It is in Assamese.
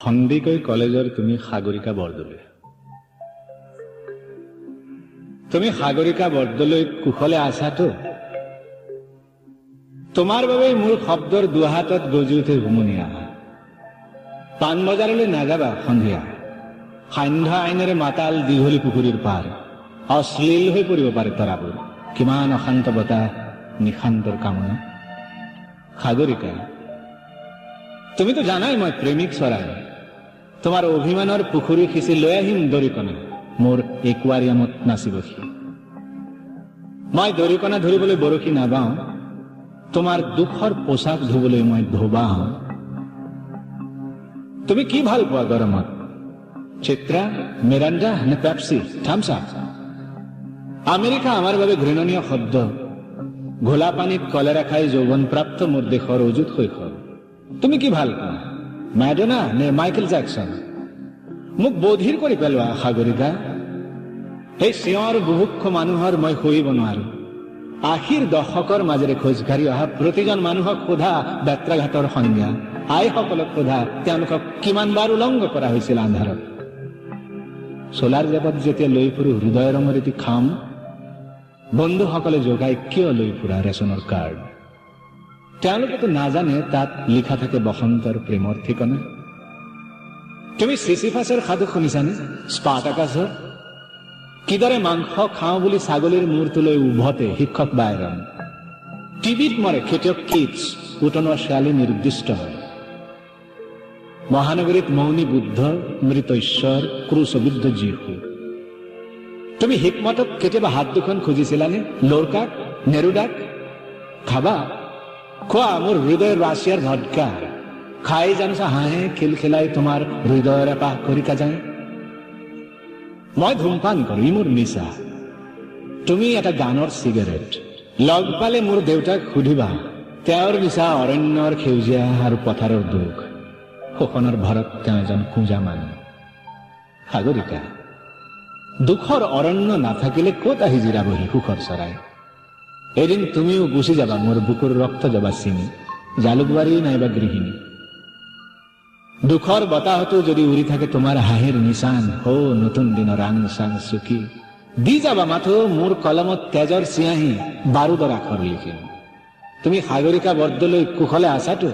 সন্দিকৈ কলেজৰ তুমি সাগৰিকা বৰদলৈ। তুমি সাগৰিকা বৰদলৈ কুশলে আছাতো? তোমাৰ বাবে মোৰ শব্দৰ দুহাতত গজি উঠে হুমুনিয়া। পাণবজাৰলৈ নাযাবা সন্ধিয়া, সান্ধ্য আইনেৰে মাতাল দীঘলী পুখুৰীৰ পাৰ। অশ্লীল হৈ পৰিব পাৰে তৰাবোৰ, কিমান অশান্ত বতাহ নিশান্তৰ কামনা। সাগৰিকা, তুমিতো জানাই মই প্ৰেমিক চৰাই। তোমাৰ অভিমানৰ পুখুৰী সিঁচি লৈ আহিম দৰিকণা, মোৰ একুৱাৰিয়ামত নাচিব সি। মই দৰিকণা ধৰিবলৈ বৰশী নাবাওঁ, তোমাৰ দুখৰ পোছাক ধুবলৈ মই ধোবা হওঁ। তুমি কি ভাল পোৱা গৰমত? চিত্ৰা, মিৰাণ্ডা নে পেপচি, থামছ আপ? আমেৰিকা আমাৰ বাবে ঘৃণনীয় শব্দ। ঘোলা পানীত কলেৰা খাই যৌৱনপ্ৰাপ্ত মোৰ দেশৰ অযুত শৈশৱ। তুমি কি ভাল পোৱা, মেডোনা নে মাইকেল জেকসন? মোক বধিৰ কৰি পেলোৱা সাগৰিকা। সেই চিঞৰ বুভুক্ষ মানুহৰ মই সহিব নোৱাৰো। আশীৰ দশকৰ মাজেৰে খোজকাঢ়ি অহা প্ৰতিজন মানুহক সোধা বেত্ৰাঘাটৰ সংজ্ঞা। আইসকলক সোধা তেওঁলোকক কিমানবাৰ উলংঘ কৰা হৈছিল আন্ধাৰত। চোলাৰ জেপত যেতিয়া লৈ ফুৰো হৃদয় ৰঙৰ এটি খাম, বন্ধুসকলে যোগাই কিয় লৈ ফুৰা ৰেচনৰ কাৰ্ড? তেওঁলোকেতো নাজানে তাত লিখা থাকে বসন্তৰ প্ৰেমৰ ঠিকনা। তুমি চিচিফাছৰ সাধু শুনিছানে? স্পাৰ্টাকাছৰ কিদৰে মাংস খাওঁ বুলি ছাগলীৰ মূৰটোলৈ উভতে শিক্ষক বাইৰন। টিভিত মৰে খেতিয়ক কিটছ, উটনোৱা ছোৱালী নিৰ্দিষ্ট হয়। মহানগৰীত মৌনী বুদ্ধ, মৃত ঈশ্বৰ, ক্ৰুশবিদ্ধ যীশু। তুমি হিকমতক কেতিয়াবা হাত দুখন খুজিছিলানে? লৰকাক, নেৰুদাক? খাবা, খোৱা মোৰ হৃদয়ৰ ৰাছিয়াৰ ভদকা। খাই জানোচা হাঁহে খিলখিলাই তোমাৰ হৃদয়ৰ এপাহ খৰিকা যায়। মই ধূমপান কৰো, ই মোৰ নিচা। তুমি এটা গানৰ চিগাৰেট। লগ পালে মোৰ দেউতাক সুধিবা, তেওঁৰ নিচা অৰণ্যৰ সেউজীয়া আৰু পথাৰৰ দুখ। শোষণৰ ভৰত তেওঁ এজন কুঁজা মানুহ। সাগৰিকা, দুখৰ অৰণ্য নাথাকিলে ক'ত আহি জিৰাবহি সুখৰ চৰাই? এদিন তুমিও গুচি যাবা মোৰ বুকুৰ ৰক্ত যাবা চিনি, জালুকবাৰী নাইবা গৃহিণী। দুখৰ বতাহতো যদি উৰি থাকে তোমাৰ হাঁহিৰ নিচান, নতুন দিনৰ ৰাং চাং চুকি দি যাবা মাথো মোৰ কলমত তেজৰ চিয়াহী বাৰুদৰ আখৰ লিখিম। তুমি সাগৰিকা বৰদলৈ কুশলে আছাতো?